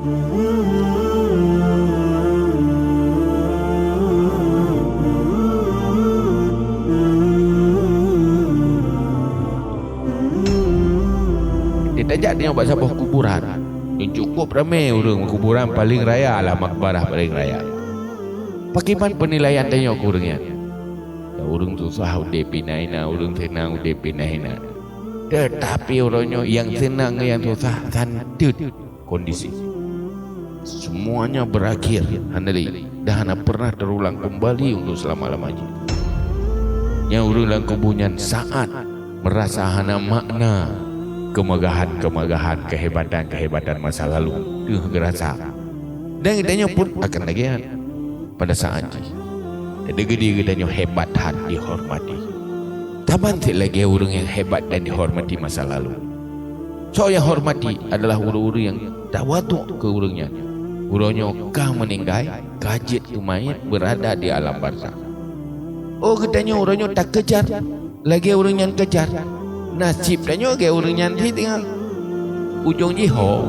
Dia tajak tengok buat sebuah kuburan yang cukup ramai orang kuburan paling raya lah, makbarah paling raya. Bagaimana penilaian tengok kurangnya? Ya, orang susah udah pinaina, orang senang udah pinaina. Tetapi orangnya yang senang yang susah santut kondisi. Semuanya berakhir handali dah hana pernah terulang kembali untuk selama-lamanya. Yang orang kuburan saat merasa hana makna kemegahan-kemegahan, kehebatan-kehebatan masa lalu dia gerasa. Dan kitanya pun akan lagi pada saat ini ada gede-gedenya hebat hati dihormati. Taban lagi orang yang hebat dan dihormati masa lalu. So yang hormati adalah orang-orang yang tawaduk ke orangnya. Orangnya kah meninggal, kajit ke mayat berada di alam barzakh. Oh katanya orangnya tak kejar, lagi orang yang kejar. Nasib danyo ke orang yang tinggal ujung jiho.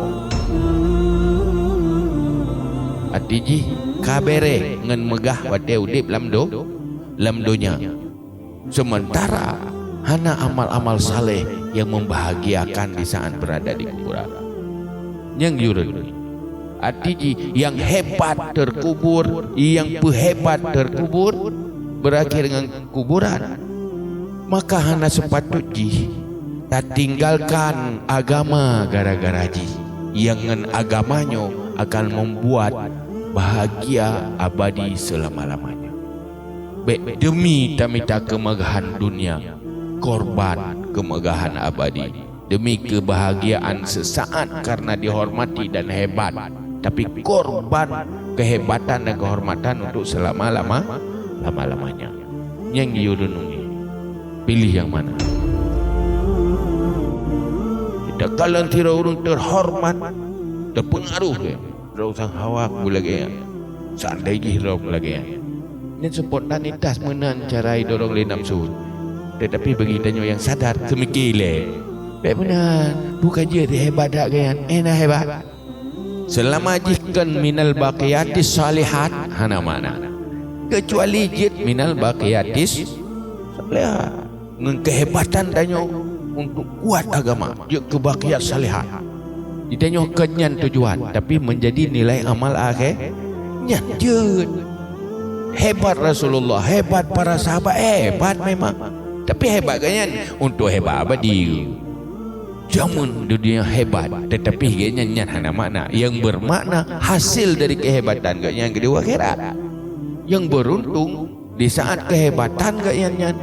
Arti kabere ngan megah wate udip lamdonya. Sementara hana amal-amal saleh yang membahagiakan di saat berada di kuburan. Yang yurun arti yang hebat terkubur, yang hebat terkubur berakhir dengan kuburan. Maka hana sepatutnya tak tinggalkan agama gara-gara ji yang dengan agamanya akan membuat bahagia abadi selama-lamanya. Demi tamita kemegahan dunia, korban kemegahan abadi. Demi kebahagiaan sesaat karena dihormati dan hebat, tapi korban kehebatan dan kehormatan untuk selama-lamanya. Yang diurunungi, pilih yang mana? Tidak kalah tira orang terhormat, terpengaruh ya. Rausan hawa lagi ya. Seandainya hidup lagi ya. Ini spontanitas menan cara dorong le nafsu. Tetapi bagi tanyo yang sadar semikile. Baik benar, bukan je hebat dak kan. Enak hebat. Selama jihkan minal baqiyatis salihat hana mana. Kecuali jid minal baqiyatis salihat. Dengan kehebatan tanyo untuk kuat agama, dia kebaqiyat salihat. Ditanya kenyan tujuan, tapi menjadi nilai amal akhir. Nyat hebat Rasulullah, hebat para sahabat, hebat memang. Tapi hebat kanyan untuk hebat abadi. Jamun dunia hebat, tetapi kanyan nyat hana makna. Yang bermakna hasil dari kehebatan kanyan kedua akhirat. Yang beruntung di saat kehebatan kanyan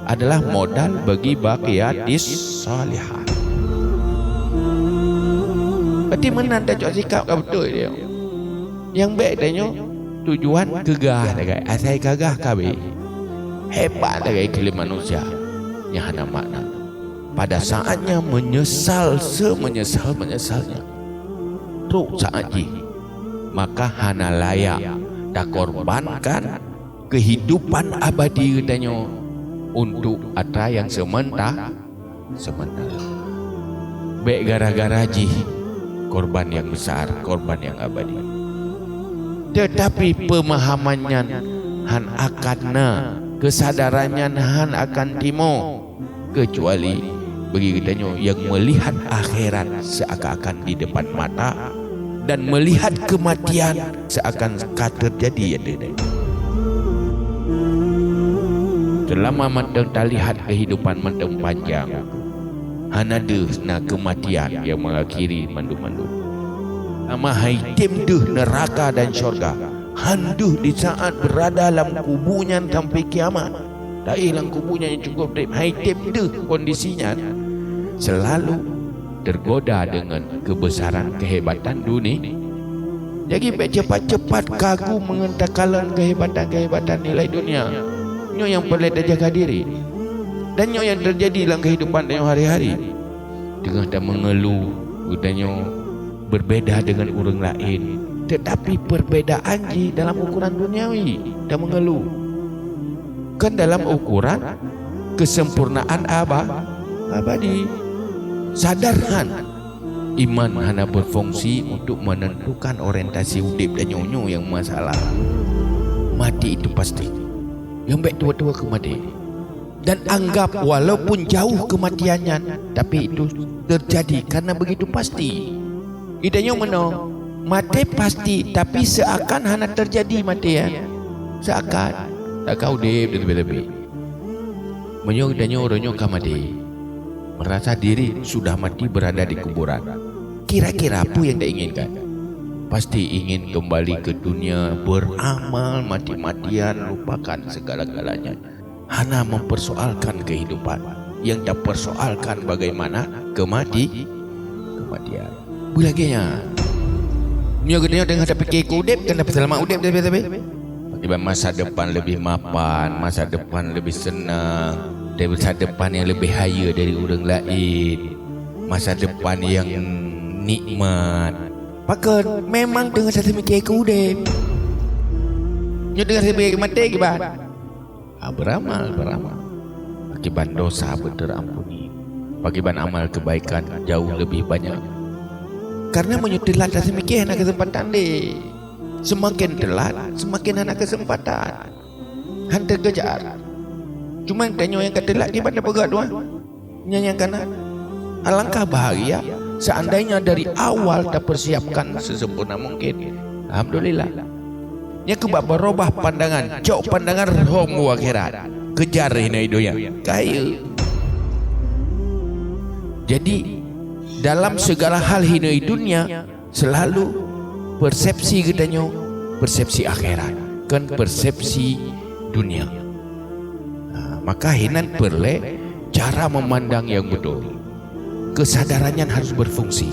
adalah modal bagi baqiyatis salihat. Berarti menang dah cok sikap kau betul dia. Yang baik dia tujuan gegah dah asai gagah kabe. Hebat dah iklim manusia yang hana makna. Pada saatnya menyesal semenyesal-menyesalnya. Teruk saat ini maka hana layak dah korbankan kehidupan abadi katanya untuk atra yang sementara. Baik gara-gara ji korban yang besar, korban yang abadi. Tetapi pemahamannya han akanna, kesadarannya han akan timo, kecuali bagi kitanya yang melihat akhirat seakan-akan di depan mata dan melihat kematian seakan terjadi ada. Selama matang tak lihat kehidupan matang panjang, hanada na kematian yang mengakhiri mandu-mandu. Ama haitim duh neraka dan syurga. Handuh di saat berada dalam kubunya sampai kiamat. Tak hilang kubunya yang cukup deep. Haitim duh kondisinya selalu tergoda dengan kebesaran kehebatan dunia. Jadi cepat-cepat kagum mengentakalan kehebatan-kehebatan nilai dunia. Nyo yang perlu terjaga diri. Dan nyo yang terjadi dalam kehidupan dan hari-hari. Tengah tak mengeluh, udahnya berbeda dengan orang lain. Tetapi perbedaan ji dalam ukuran duniawi tak mengeluh. Kan dalam ukuran kesempurnaan abadi. Sadarkan Iman hanya berfungsi untuk menentukan orientasi hidup dan nyonyo yang masalah. Mati itu pasti. Yang baik tua-tua ke mati. Dan anggap walaupun jauh kematiannya, tapi itu terjadi karena begitu pasti. Idanya mana? Mati pasti, tapi seakan hanya terjadi mati ya. Seakan. Tak kau hidup lebih-lebih. Menyok idanya orangnya ke mati. Merasa diri sudah mati berada di kuburan. Kira-kira apa yang dia inginkan? Pasti ingin kembali ke dunia, beramal mati-matian, lupakan segala-galanya. Hanya mempersoalkan kehidupan. Yang tak persoalkan bagaimana kematian. Bulaginya Nyogenya dengan dapat fikir udip kan dapat selamat udip tapi tiba masa depan lebih mapan, masa depan lebih senang, dari masa depan yang lebih haya dari orang lain, masa depan yang nikmat. Maka memang dengan satu mikir ke udip. Nyo dengan satu mati akibat beramal. Akibat dosa terampuni. Akibat amal kebaikan jauh lebih banyak. Karena menyetelat dan semakin anak kesempatan deh. Semakin telat, semakin anak kesempatan. Hantar kejar. Cuma tanya yang ketelat di pada pegat tuan. Yang kanan. Alangkah bahagia seandainya dari awal tak persiapkan sesempurna mungkin. Alhamdulillah. Yang kebab berubah pandangan, jauh pandangan roh akhirat. Kejar ini doya. Kaya. Jadi dalam segala hal hinai dunia selalu persepsi katanya persepsi akhirat kan persepsi dunia. Maka hinan perlu cara memandang yang betul. Kesadarannya harus berfungsi.